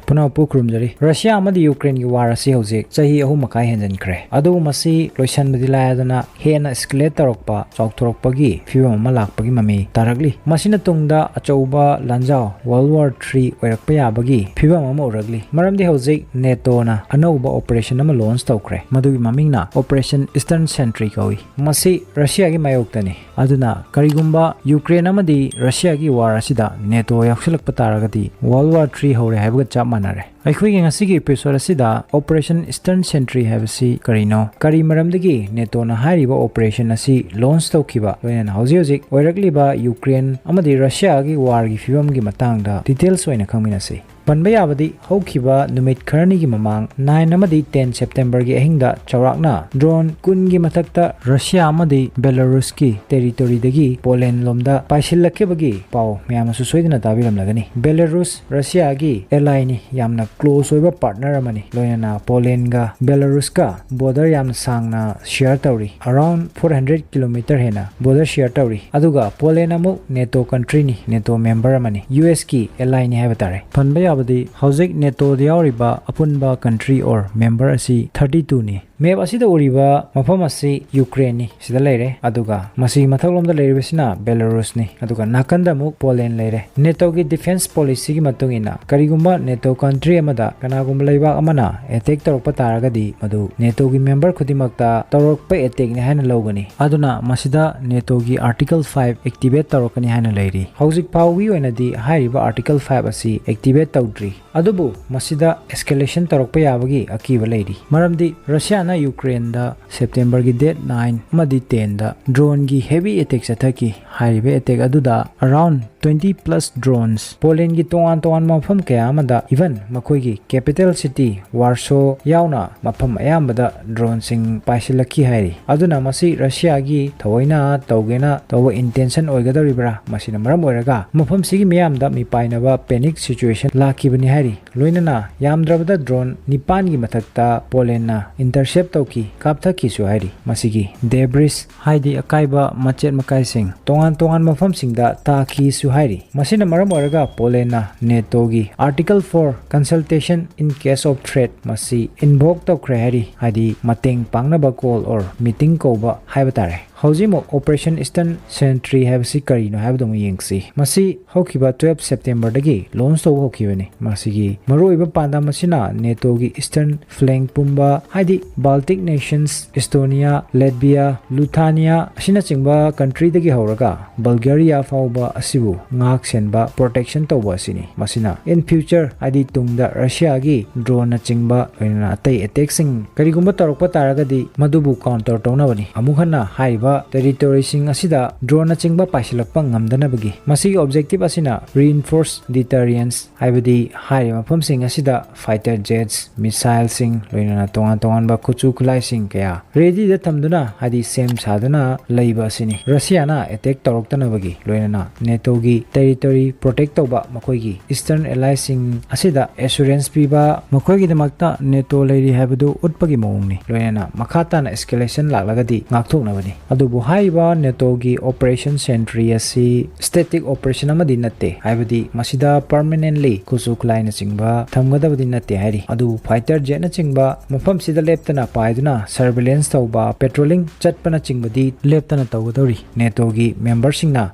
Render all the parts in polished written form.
पुनः पुखरुमजरी Russia अमदी Ukraine की वार असि हौजिक चही अहुम मकाई हेंजनख्रे अदु मसी लोइसनबदि लायदना हेना एस्केलेट तौरक्पा चौथोरक्पगी फिवम अमा लाक्पगी ममी तारगली मसिना तुंगदा अचौबा लांजाव वर्ल्ड वार 3 ओइरक्पा याबगी फिवम अमा उरगली मरमदि हौजिक नेटो ना अनौबा ऑपरेशन अमा लॉन्च तौख्रे मदुगी ममिंगना ऑपरेशन ईस्टर्न सेंट्री कौई मसी रशिया की मायोक्तनी अदुना करिगुंबा यूक्रेन अमदी रशिया की वार असिदा नेटो याक्सलक्पा तारगदी वर्ल्ड वार 3 हौरे हाइबगा चाप मानरे अखोई ngasi episode asida operation eastern sentry habsi karino kari maramdagi neto na hariba operation asi launch tawkiba loina hauji hauji oirakliba ukraine amadi russia gi war gi fibam gi matangda details oina khangminasi panba yabadi haukiba numit kharani gi mamang 9 amadi 10 september gi ahingda chawrakna drone kun gi mathakta russia amadi belarus ki territory dagi poland lomda paisillakebagi pau myam su soidina tabiram lagani belarus russia gi ally ni yamna close oiba partner amani loina poland ga belarus ka border yam sangna share tawri around 400 km hena border share tawri aduga poland amu nato country ni nato member amani us ki ally ni habatare panba yabadi hauzik nato yauriba apunba country or member asi 32 ni map asida uriba mafam asi ukraine ni sida leire aduga masi mathaklomda leiribesina belarus ni aduga nakanda mu poland leire nato gi defense policy gi matungina karigumba nato country amada kanagum leiba amana attack torokpa taragadi madu nato gi member khudimakta torokpa attack ni haina logani aduna masida nato gi article 5 activate torokani haina leiri hauzik pawi oina di hairiba article 5 asi activate tawdri adubu masida escalation torokpa yabagi akiba leiri maramdi russia na ukraine da september gi date 9 madi 10 da drone gi heavy attack sathaki hairibe attack aduda around 20 plus drones poland gi tongan mafam kaya amada even makoi gi capital city warsaw yauna mafam ayambada drone sing paisilaki hairi aduna masi russia gi thawaina tawgena tawa intention oigadoribra masina maram oiraga mafam sigi miyamda mi painaba panic situation lakibani hairi loinana yamdrabada drone nipan gi mathakta poland na intercept tawki kapthaki su hairi masigi debris haidi akaiba machet makai sing tongan mafam singda taki su hairi masina maram oiraga poland na nato gi article 4 consultation in case of threat masi invoke Toukhre haidi mateng pangnaba call or meeting koba haibatare Haujimo operation eastern sentry habsi karino habdong yengsi masi hokiba 12 september dagi launch to hokibani masigi maroiba panda masina nato gi eastern flank pumba haidi baltic nations estonia latvia lithuania asina chingba country dagi horaga bulgaria fauba asibu ngak senba protection tawba asini masina in future haidi tungda russia gi drone na chingba oina atai attack sing karigumba tarokpa taragadi madubu counter tonabani amukhana haiba territory sing asida drone chingba paisilakpa ngamdanabagi masi objective asina reinforce deterrence haibadi hairi mafam sing asida fighter jets missile sing loina tongan ba kuchu khulai sing kaya ready da thamduna hadi sem saduna leiba asini russia na attack toroktanabagi loina nato gi territory protect tawba makoi gi eastern ally sing asida assurance piba makoi gi damakta nato leiri haibadu utpagi mawngni loina makhata na escalation laklagadi ngakthoknabani adubu haiba nato gi operation sentry asi static operation amadi natte haibadi masida permanently kusuklai na chingba thamgadabadi natte hairi adu fighter jet na chingba mafam sida leptana paiduna surveillance tawba patrolling chatpana chingbadi leptana tawgadori nato gi member singna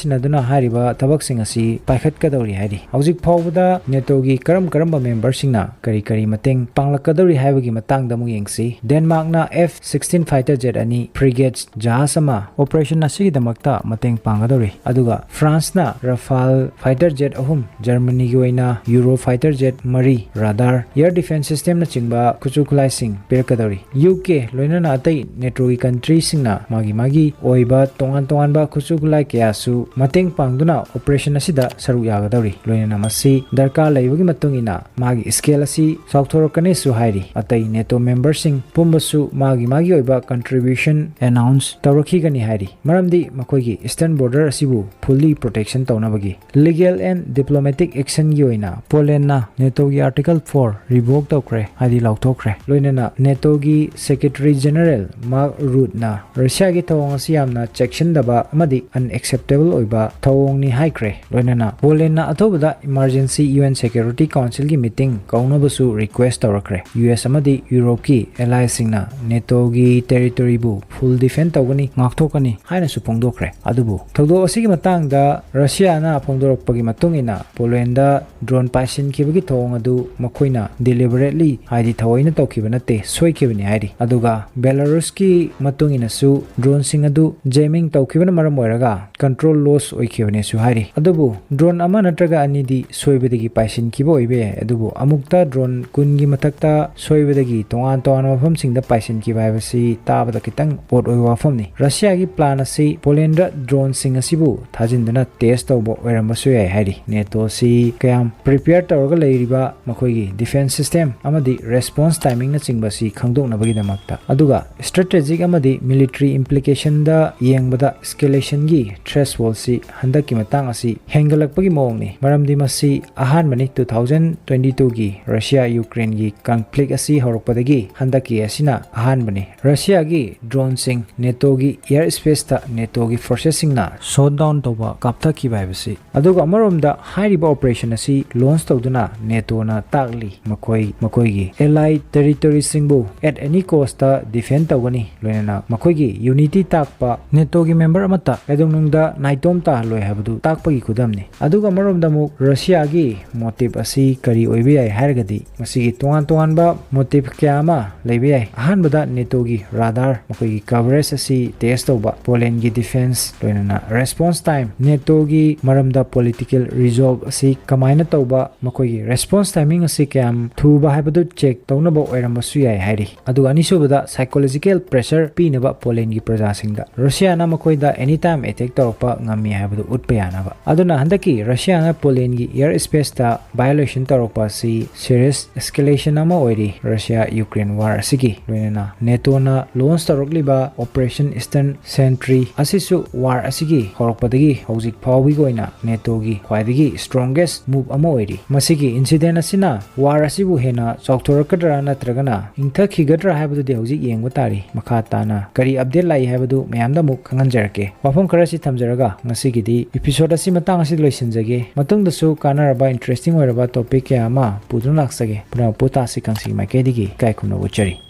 sinaduna hariba tabak sing asi paikhat kadori hairi hojik phawda nato gi karam member singna kari mateng panglakadori haibagi matangda mu yengsi denmark na f-16 fighter jet ani frigates jahasama operation asigi damakta mateng pangadori aduga france na rafale fighter jet ahum germany gi oina euro fighter jet mari radar air defense system na chingba kuchukulai sing perkadori uk loina na atai nato gi country singna magi oiba tongan ba kuchukulai kyasu mateng pangduna operation asida saru yagadori loina na masi darkar laibagi matungina magi scale asi saukthorokane su hairi atai nato member sing pumbasu magi oiba contribution announce ꯇꯧꯔꯛꯈꯤꯒꯅꯤ ꯍꯥꯏꯔꯤ ꯃꯔꯝꯗꯤ ꯃꯈꯣꯏꯒꯤ eastern border ꯑꯁꯤꯕꯨ fully protection ꯇꯧꯅꯕꯒꯤ legal and diplomatic ꯑꯦꯛꯁꯟꯒꯤ ꯑꯣꯏꯅ ꯄꯣꯂꯦꯟꯅ ꯅꯦꯇꯣꯒꯤ article 4 revoke तौखरे हादि लाउथोखरे लोइनना नेटोगी सेक्रेटरी जनरल मार्क रूटना रशिया की थौंग असि यामना चेक्शन दबा अमदि अनएक्सेप्टेबल ओइबा थौंगनि हाइख्रे लोइनना पोलैंडना अथोबदा इमरजेंसी यूएन सिक्योरिटी काउंसिल की मीटिंग कौनबसु रिक्वेस्ट तौरखरे यूएस अमदि यूरोप की एलाइज सिंगना नेटोगी टेरिटोरी बु फुल डिफेंड तौगनी ngakthokani haina su pongdokhre adubu thogdo asigi matangda Russia na pongdorokpagi matungina Poland da drone paisin khibagi thong adu makoina deliberately haidi thawoina tawkhiba nate soikibani hairi aduga Belarus ki matungina su drone sing adu jamming tawkhibana maram oiraga control loss oikibani su hairi adubu drone ama natraga ani di soibadagi paisin khiba oibe adubu amukta drone kungi mathakta soibadagi tongan tongan mafam singda paisin khiba haibasi tabada kitang pot oi wafamni Russia ki plan asi Poland drone sing asibu thajindana test tawbo oirambasu yai hairi NATO si kayam prepare tawraga leiriba makoigi defense system amadi response timing na chingbasi khangdoknabagi damakta aduga strategic amadi military implication da yengbada escalation gi threshold si handaki matang asi hengalakpagi mawngni maramdi masi ahan mani 2022 gi Russia Ukraine gi conflict asi horokpadagi handaki asina ahan bani Russia gi drone sing NATO gi air space ta NATO gi forces sing na shot down toba kaptha ki baibasi aduga amaromda hairiba operation asi launch tawduna NATO na takli makoi gi allied territory singbu at any cost ta defend tawgani loinana makoi gi unity takpa NATO gi member amata edongnungda naitom ta loi habadu takpa gi kudamni aduga amaromda mu Russia gi motive asi kari oibe ai hargadi masigi tongan ba motive kyama leibe ai ahanbada NATO gi radar makoi gi coverage asi test tawba Poland gi defense loinana response time NATO gi maramda political resolve asi kamaina tawba makoi gi response timing asi kyam thuba haibadu check tawnaba oirambasu yai hairi aduga anisubada psychological pressure pinaba Poland gi praja singda Russia na makoida anytime attack tawpa ngami haibadu utpa yanaba aduna handaki Russia na Poland gi air space ta violation tawpa si serious escalation ama oiri Russia Ukraine war asigi loinana NATO na launch tawrokliba operation eastern sentry asisu war asigi horokpadagi hojik phawbi goina NATO gi khwaidagi strongest move ama oiri masigi incident asina war asibu hena chawthorakadra natragana ingthakhigadra haibadu hojik yengba tari makha tana kari update lai haibadu mayamda muk khanganjarke wafam kharasi thamjaraga ngasigidi episode asi matang asi loisinjage matungda su kanaraba interesting oiraba topic ya ama pudun laksage puna Tasi Khangsi maikedi gi kai khumna uchari